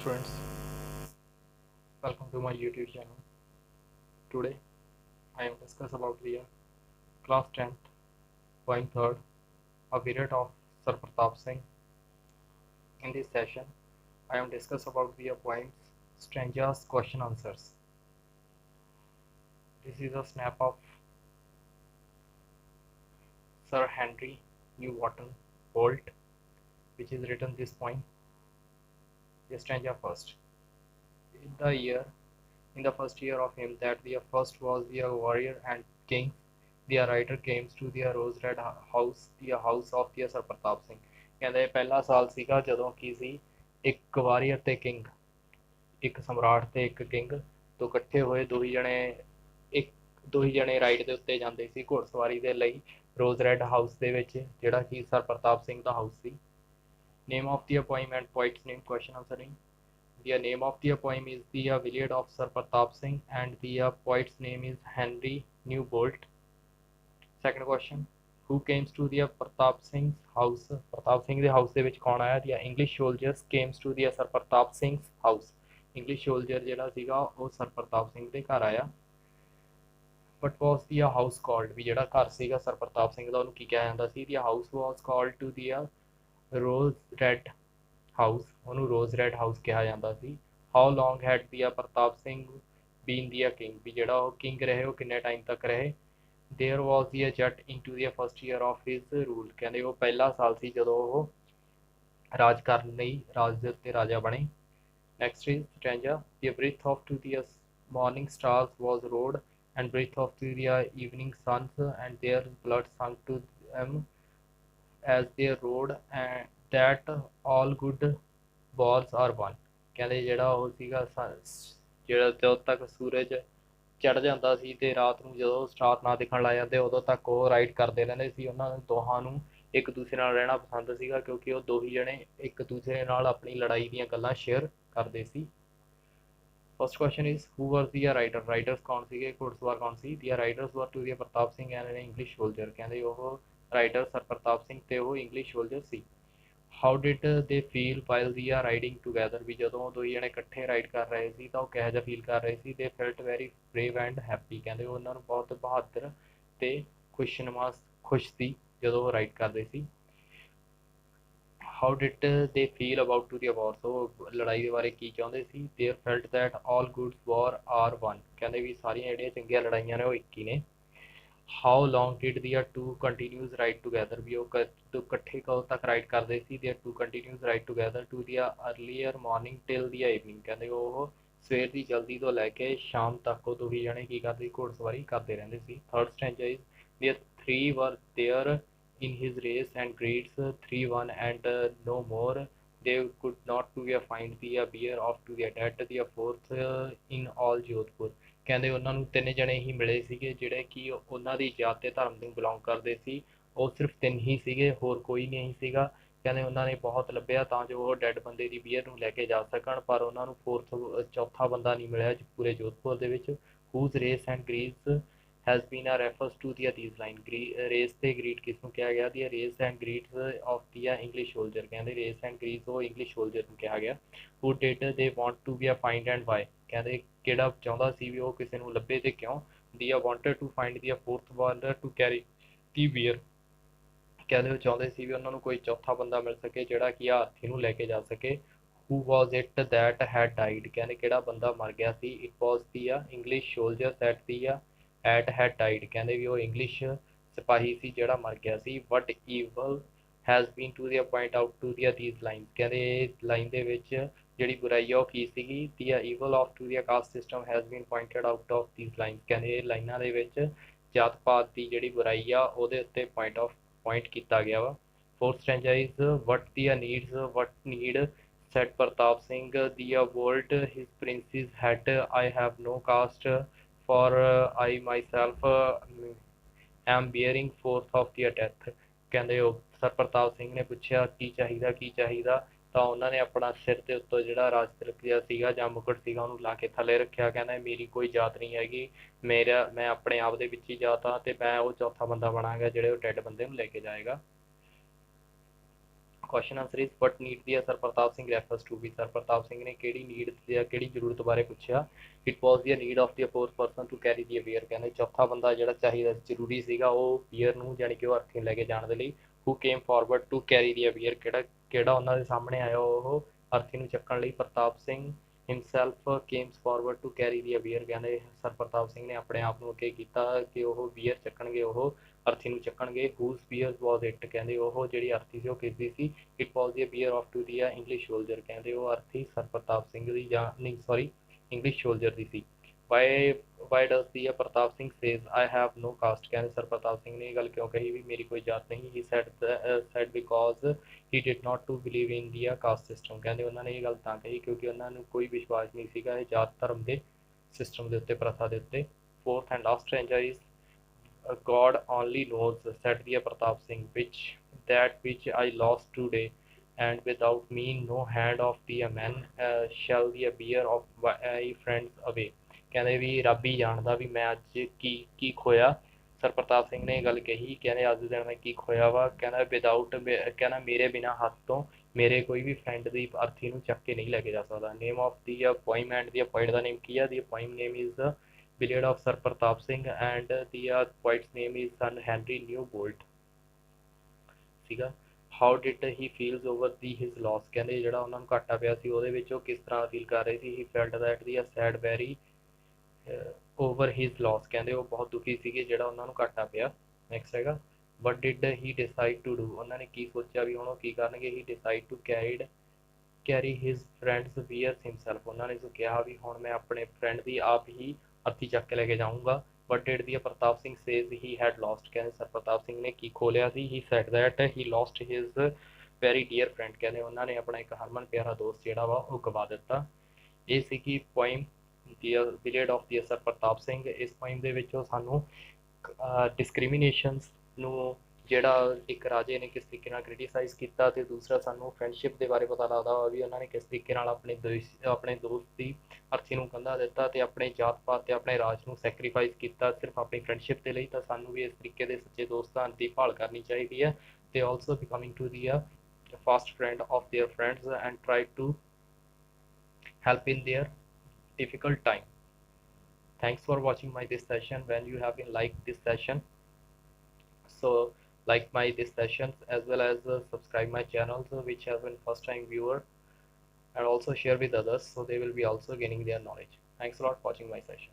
Students, welcome to my YouTube channel. Today I am discuss about the class 10th poem 3rd, a period of Sir Pratap Singh. In this session I am discuss about the poems Strangers Question Answers. This is a snap of Sir Henry Newbold Bolt, which is written this poem. The stanza first. In the first year of him that the first was the warrior and king, the writer came to the rose red house, the house of the Sir Pratap Singh. ਕਹਿੰਦੇ ਪਹਿਲਾ ਸਾਲ ਸੀਗਾ ਜਦੋਂ ਕੀ ਸੀ, ਇੱਕ warrior ਤੇ king, ਇੱਕ ਸਮਰਾਟ ਤੇ ਇੱਕ ਕਿੰਗ ਤੋਂ ਇਕੱਠੇ ਹੋਏ ਦੋ ਹੀ ਜਣੇ ਰਾਈਡ ਦੇ ਉੱਤੇ ਜਾਂਦੇ ਸੀ ਘੋੜਸਵਾਰੀ ਦੇ ਲਈ ਰੋਜ਼ ਰੈਡ ਹਾਊਸ ਦੇ ਵਿੱਚ, ਜਿਹੜਾ ਕਿ sir Pratap Singh the house C. Name of the poem and poets name question answering. The name of the poem is The Village of Sir Pratap Singh and the poet's name is Henry Newbold. Second question, who came to the Pratap Singh's house? Pratap Singh ਦੇ house ਦੇ ਵਿੱਚ ਕੌਣ ਆਇਆ? The English soldiers came to the Sir Pratap Singh's house. English soldier ਜਿਹੜਾ ਸੀਗਾ ਉਹ sir Pratap Singh ਦੇ ਘਰ ਆਇਆ। What was the house called? ਵੀ ਜਿਹੜਾ ਘਰ ਸੀਗਾ ਸਰ ਪ੍ਰਤਾਪ ਸਿੰਘ ਦਾ ਉਹਨੂੰ ਕੀ ਕਿਹਾ ਜਾਂਦਾ ਸੀ? The house was called to the Rose Red house, ਉਹਨੂੰ ਰੋਜ਼ ਰੈਡ ਹਾਊਸ ਕਿਹਾ ਜਾਂਦਾ ਸੀ। How long head the Pratap Singh bean the king, ਵੀ ਜਿਹੜਾ ਉਹ ਕਿੰਗ ਰਹੇ ਉਹ ਕਿੰਨੇ ਟਾਈਮ ਤੱਕ ਰਹੇ। ਦੇਅਰ ਵਾਜ਼ ਦੀ ਜੱਟ ਇਨ to the first year of his rule, ਕਹਿੰਦੇ ਉਹ ਪਹਿਲਾ ਸਾਲ ਸੀ ਜਦੋਂ ਉਹ ਰਾਜ ਕਰਨ ਲਈ ਰਾਜ ਦੇ ਉੱਤੇ ਰਾਜਾ ਬਣੇ। Next is stanza, the breathe of to the morning stars was road and breath of the evening suns and their blood sunk to them as they rode and that all good wars are won। ਕਹਿੰਦੇ ਜਿਹੜਾ ਉਹ ਸੀਗਾ ਜਿਹੜਾ ਜਦੋਂ ਤੱਕ ਸੂਰਜ ਚੜ ਜਾਂਦਾ ਸੀ ਤੇ ਰਾਤ ਨੂੰ ਜਦੋਂ ਸਟਾਰ ਨਾ ਦਿਖਣ ਲੱਗ ਜਾਂਦੇ ਉਦੋਂ ਤੱਕ ਉਹ ਰਾਈਡ ਕਰਦੇ ਰਹਿੰਦੇ ਸੀ। ਉਹਨਾਂ ਦੋਹਾਂ ਨੂੰ ਇੱਕ ਦੂਸਰੇ ਨਾਲ ਰਹਿਣਾ ਪਸੰਦ ਸੀਗਾ ਕਿਉਂਕਿ ਉਹ ਦੋਹੀ ਜਣੇ ਇੱਕ ਦੂਸਰੇ ਨਾਲ ਆਪਣੀ ਲੜਾਈ ਦੀਆਂ ਗੱਲਾਂ ਸ਼ੇਅਰ ਕਰਦੇ ਸੀ। First question is, who was the writer? Writers ਕੌਣ ਸੀਗੇ, ਘੋੜਸਵਾਰ ਕੌਣ ਸੀ? The writers were to the Pratap Singh and an English soldier। ਕਹਿੰਦੇ ਉਹ ਰਾਈਟਰ ਸਰ ਪ੍ਰਤਾਪ ਸਿੰਘ ਤੇ ਉਹ English soldier C. How did they feel while they are riding together? ਵੀ ਜਦੋਂ ਦੋਈ ਜਣੇ ਇਕੱਠੇ ਰਾਈਡ ਕਰ ਰਹੇ ਸੀ ਤਾਂ ਉਹ ਕਿਹੋ ਜਿਹਾ ਫੀਲ ਕਰ ਰਹੇ ਸੀ? They felt very brave and happy। ਕਹਿੰਦੇ ਉਹਨਾਂ ਨੂੰ ਬਹੁਤ ਬਹਾਦਰ ਤੇ ਖੁਸ਼ ਸੀ ਜਦੋਂ ਉਹ ਰਾਈਡ ਕਰਦੇ ਸੀ। How did they feel about to the war? ਉਹ ਲੜਾਈ ਦੇ ਬਾਰੇ ਕੀ ਚਾਹੁੰਦੇ ਸੀ? They felt that all good war are one। ਕਹਿੰਦੇ ਵੀ ਸਾਰੀਆਂ ਜਿਹੜੀਆਂ ਚੰਗੀਆਂ ਲੜਾਈਆਂ ਨੇ ਉਹ ਇੱਕ ਹੀ ਨੇ। How long did the two continues ride together? ਵੀ ਉਹ ਇਕੱਠੇ ਕਦੋਂ ਤੱਕ ਰਾਈਡ ਕਰਦੇ ਸੀ? Their two continues ride together to the earlier morning till the evening। ਕਹਿੰਦੇ ਉਹ ਸਵੇਰ ਦੀ ਜਲਦੀ ਤੋਂ ਲੈ ਕੇ ਸ਼ਾਮ ਤੱਕ ਉਹ ਦੋਹੀ ਜਣੇ ਕੀ ਕਰਦੇ, ਘੋੜਸਵਾਰੀ ਕਰਦੇ ਰਹਿੰਦੇ ਸੀ। Third stanza is, the three were there in his race and greets 3-1 and no more they could not to find the beer of to the dead the fourth in all Jodhpur। ਕਹਿੰਦੇ ਉਹਨਾਂ ਨੂੰ ਤਿੰਨ ਜਣੇ ਹੀ ਮਿਲੇ ਸੀਗੇ ਜਿਹੜੇ ਕਿ ਉਹਨਾਂ ਦੀ ਜਾਤ ਤੇ ਧਰਮ ਨੂੰ ਬਿਲੋਂਗ ਕਰਦੇ ਸੀ। ਉਹ ਸਿਰਫ ਤਿੰਨ ਹੀ ਸੀਗੇ, ਹੋਰ ਕੋਈ ਨਹੀਂ ਸੀਗਾ। ਕਹਿੰਦੇ ਉਹਨਾਂ ਨੇ ਬਹੁਤ ਲੱਭਿਆ ਤਾਂ ਜੋ ਉਹ ਡੈਡ ਬੰਦੇ ਦੀ ਬੀਅਰ ਨੂੰ ਲੈ ਕੇ ਜਾ ਸਕਣ, ਪਰ ਉਹਨਾਂ ਨੂੰ ਚੌਥਾ ਬੰਦਾ ਨਹੀਂ ਮਿਲਿਆ ਪੂਰੇ ਜੋਧਪੁਰ ਦੇ ਵਿੱਚ। whose race and greets has been a refers to the these line। race ਤੇ greet ਕਿਸ ਨੂੰ ਕਿਹਾ ਗਿਆ? the race and greets of the English soldier। ਕਹਿੰਦੇ race and greets ਉਹ English soldier ਨੂੰ ਕਿਹਾ ਗਿਆ। who did they want to be a find and why? ਕਹਿੰਦੇ ਕਿਹੜਾ ਚਾਹੁੰਦਾ ਸੀ ਵੀ ਉਹ ਕਿਸੇ ਨੂੰ ਲੱਭੇ ਤੇ ਕਿਉਂ? the wanted to find the fourth one to carry the beer। ਕਹਿੰਦੇ ਉਹ ਚਾਹੁੰਦੇ ਸੀ ਵੀ ਉਹਨਾਂ ਨੂੰ ਕੋਈ ਚੌਥਾ ਬੰਦਾ ਮਿਲ ਸਕੇ ਜਿਹੜਾ ਕਿ ਹਾਥੀ ਨੂੰ ਲੈ ਕੇ ਜਾ ਸਕੇ। who was it that had died? ਕਹਿੰਦੇ ਕਿਹੜਾ ਬੰਦਾ ਮਰ ਗਿਆ ਸੀ? it was the English soldier that the had died। ਕਹਿੰਦੇ ਵੀ ਉਹ ਇੰਗਲਿਸ਼ ਸਿਪਾਹੀ ਸੀ ਜਿਹੜਾ ਮਰ ਗਿਆ ਸੀ। what evil has been to the point out to the these lines। ਕਹਿੰਦੇ ਇਹ ਲਾਈਨ ਦੇ ਵਿੱਚ ਜਿਹੜੀ ਬੁਰਾਈ ਆ ਉਹ ਕੀ ਸੀਗੀ? the evil of to the caste system has been pointed out of these lines। ਕਹਿੰਦੇ ਇਹ ਲਾਈਨਾਂ ਦੇ ਵਿੱਚ ਜਾਤ ਪਾਤ ਦੀ ਜਿਹੜੀ ਬੁਰਾਈ ਆ ਉਹਦੇ ਉੱਤੇ point ਕੀਤਾ ਗਿਆ ਵਾ। fourth stanza is, what the needs what need said Pratap Singh the bolt his prince's head I have no caste for I myself am bearing forth of the death। ਕਹਿੰਦੇ ਉਹ ਸਰ ਪ੍ਰਤਾਪ ਸਿੰਘ ਨੇ ਪੁੱਛਿਆ ਕੀ ਚਾਹੀਦਾ ਤਾਂ ਉਹਨਾਂ ਨੇ ਆਪਣਾ ਸਿਰ ਦੇ ਉੱਤੋਂ ਜਿਹੜਾ ਰਾਜ ਤਿਲਕ ਸੀਗਾ ਜਾਂ ਮੁਕਟ ਸੀਗਾ ਉਹਨੂੰ ਲਾ ਕੇ ਥੱਲੇ ਰੱਖਿਆ। ਕਹਿੰਦਾ ਮੇਰੀ ਕੋਈ ਜਾਤ ਨਹੀਂ ਹੈਗੀ, ਮੈਂ ਆਪਣੇ ਆਪ ਦੇ ਵਿੱਚ ਹੀ ਜਾਤ ਹਾਂ ਤੇ ਮੈਂ ਉਹ ਚੌਥਾ ਬੰਦਾ ਬਣਾਂਗਾ ਜਿਹੜੇ ਉਹ ਡੈਡ ਬੰਦੇ ਨੂੰ ਲੈ ਕੇ ਜਾਏਗਾ। Question answer is what need the sir Pratap Singh refers to भी सर प्रताप सिंह ने किहड़ी नीड या किहड़ी जरूरत बारे पुछया it was the need of the fourth person to carry the bier कहते चौथा बंदा जिहड़ा चाहिदा जरूरी सीगा ਉਹ बीयर ਨੂੰ ਜਾਨੀ ਕਿ ਉਹ ਅਰਥੀ ਲੈ ਕੇ ਜਾਣ ਦੇ ਲਈ who came forward to carry the beer ਕਿਹੜਾ ਉਹਨਾਂ ਦੇ ਸਾਹਮਣੇ ਆਇਆ ਉਹ ਅਰਥੀ ਨੂੰ ਚੱਕਣ ਲਈ Pratap Singh himself came forward to carry the beer ਕਹਿੰਦੇ ਸਰ ਪ੍ਰਤਾਪ ਸਿੰਘ ਨੇ ਆਪਣੇ ਆਪ ਨੂੰ ਅੱਗੇ ਕੀਤਾ ਕਿ ਉਹ ਬੀਅਰ ਚੱਕਣਗੇ ਉਹ ਅਰਥੀ ਨੂੰ ਚੱਕਣਗੇ whose beer was it ਕਹਿੰਦੇ ਉਹ ਜਿਹੜੀ ਅਰਥੀ ਸੀ ਉਹ ਕਿਸਦੀ ਸੀ it was the beer of to the English soldier ਕਹਿੰਦੇ ਉਹ ਅਰਥੀ ਸਰ ਪ੍ਰਤਾਪ ਸਿੰਘ ਦੀ ਜਾਂ ਨਹੀਂ sorry English soldier the C why does the Pratap Singh says I have no caste ਕਹਿੰਦੇ ਸਰ ਪ੍ਰਤਾਪ ਸਿੰਘ ਨੇ ਇਹ ਗੱਲ ਕਿਉਂ ਕਹੀ ਵੀ ਮੇਰੀ ਕੋਈ ਜਾਤ ਨਹੀਂ he said because he did not to believe in the caste system ਕਹਿੰਦੇ ਉਹਨਾਂ ਨੇ ਇਹ ਗੱਲ ਤਾਂ ਕਹੀ ਕਿਉਂਕਿ ਉਹਨਾਂ ਨੂੰ ਕੋਈ ਵਿਸ਼ਵਾਸ ਨਹੀਂ ਸੀਗਾ ਇਹ ਜਾਤ ਧਰਮ ਦੇ ਸਿਸਟਮ ਦੇ ਉੱਤੇ ਪ੍ਰਥਾ ਦੇ ਉੱਤੇ fourth and last stranger is God only knows said the Pratap Singh which I lost today and without me no hand of the man shall the beer of my friends away ਕਹਿੰਦੇ ਵੀ ਰੱਬ ਹੀ ਜਾਣਦਾ ਵੀ ਮੈਂ ਅੱਜ ਕੀ ਖੋਇਆ ਸਰ ਪ੍ਰਤਾਪ ਸਿੰਘ ਨੇ ਇਹ ਗੱਲ ਕਹੀ ਕਹਿੰਦੇ ਅੱਜ ਦੇ ਦਿਨ ਮੈਂ ਕੀ ਖੋਇਆ ਵਾ ਕਹਿੰਦਾ ਵਿਦਆਊਟ ਕਹਿੰਦਾ ਮੇਰੇ ਬਿਨਾਂ ਹੱਥ ਤੋਂ ਮੇਰੇ ਕੋਈ ਵੀ ਫਰੈਂਡ ਦੀ ਅਰਥੀ ਨੂੰ ਚੱਕ ਕੇ ਨਹੀਂ ਲੈ ਕੇ ਜਾ ਸਕਦਾ name of the poem and the poet ਦਾ ਨੇਮ ਕੀ ਆ the poem name is the ballad of sir Pratap Singh and the poet's name is sir Henry Newbolt ਸੀਗਾ how did he feels over the his loss ਕਹਿੰਦੇ ਜਿਹੜਾ ਉਹਨਾਂ ਨੂੰ ਘਾਟਾ ਪਿਆ ਸੀ ਉਹਦੇ ਵਿੱਚ ਉਹ ਕਿਸ ਤਰ੍ਹਾਂ ਫੀਲ ਕਰ ਰਹੇ ਸੀ he felt that the sad very over his loss ਕਹਿੰਦੇ ਉਹ ਬਹੁਤ ਦੁਖੀ ਸੀਗੇ ਜਿਹੜਾ ਉਹਨਾਂ ਨੂੰ ਘਾਟਾ ਪਿਆ ਨੈਕਸਟ ਹੈਗਾ what did he decide to do ਉਹਨਾਂ ਨੇ ਕੀ ਸੋਚਿਆ ਵੀ ਹੁਣ ਉਹ ਕੀ ਕਰਨਗੇ he decide to carry his friends biers himself ਉਹਨਾਂ ਨੇ ਕਿਹਾ ਵੀ ਹੁਣ ਮੈਂ ਆਪਣੇ ਫਰੈਂਡ ਦੀ ਆਪ ਹੀ ਅਰਥੀ ਚੱਕ ਕੇ ਲੈ ਕੇ ਜਾਊਂਗਾ but did the Pratap Singh says he had lost ਕਹਿੰਦੇ ਸਰ ਪ੍ਰਤਾਪ ਸਿੰਘ ਨੇ ਕੀ ਖੋਲਿਆ ਸੀ he said that he lost his very dear friend ਕਹਿੰਦੇ ਉਹਨਾਂ ਨੇ ਆਪਣਾ ਇੱਕ ਹਰਮਨ ਪਿਆਰਾ ਦੋਸਤ ਜਿਹੜਾ ਵਾ ਉਹ ਗਵਾ ਦਿੱਤਾ ਇਹ ਸੀਗੀ poem the ਬਿਲੀਅਡ of the sir Pratap Singh ਇਸ ਪੋਇਮ ਦੇ ਵਿੱਚ ਉਹ ਸਾਨੂੰ ਡਿਸਕ੍ਰਿਮੀਨੇਸ਼ਨਸ ਨੂੰ ਜਿਹੜਾ ਇੱਕ ਰਾਜੇ ਨੇ ਕਿਸ ਤਰੀਕੇ ਨਾਲ ਕ੍ਰਿਟੀਸਾਈਜ਼ ਕੀਤਾ ਅਤੇ ਦੂਸਰਾ ਸਾਨੂੰ ਫਰੈਂਡਸ਼ਿਪ ਦੇ ਬਾਰੇ ਪਤਾ ਲੱਗਦਾ ਵਾ ਵੀ ਉਹਨਾਂ ਨੇ ਕਿਸ ਤਰੀਕੇ ਨਾਲ ਆਪਣੇ ਦੋਸਤ ਦੀ ਅਰਥੀ ਨੂੰ ਕੰਧਾ ਦਿੱਤਾ ਅਤੇ ਆਪਣੇ ਜਾਤ ਪਾਤ ਅਤੇ ਆਪਣੇ ਰਾਜ ਨੂੰ ਸੈਕਰੀਫਾਈਸ ਕੀਤਾ ਸਿਰਫ ਆਪਣੀ ਫਰੈਂਡਸ਼ਿਪ ਦੇ ਲਈ ਤਾਂ ਸਾਨੂੰ ਵੀ ਇਸ ਤਰੀਕੇ ਦੇ ਸੱਚੇ ਦੋਸਤਾਂ ਦੀ ਭਾਲ ਕਰਨੀ ਚਾਹੀਦੀ ਹੈ ਅਤੇ also becoming to the fast friend of their friends and try to help in their difficult time. Thanks for watching my this session. When you have been like this session, so like my this sessions as well as subscribe my channel so which have been first time viewer and also share with others so they will be also gaining their knowledge. Thanks a lot for watching my session.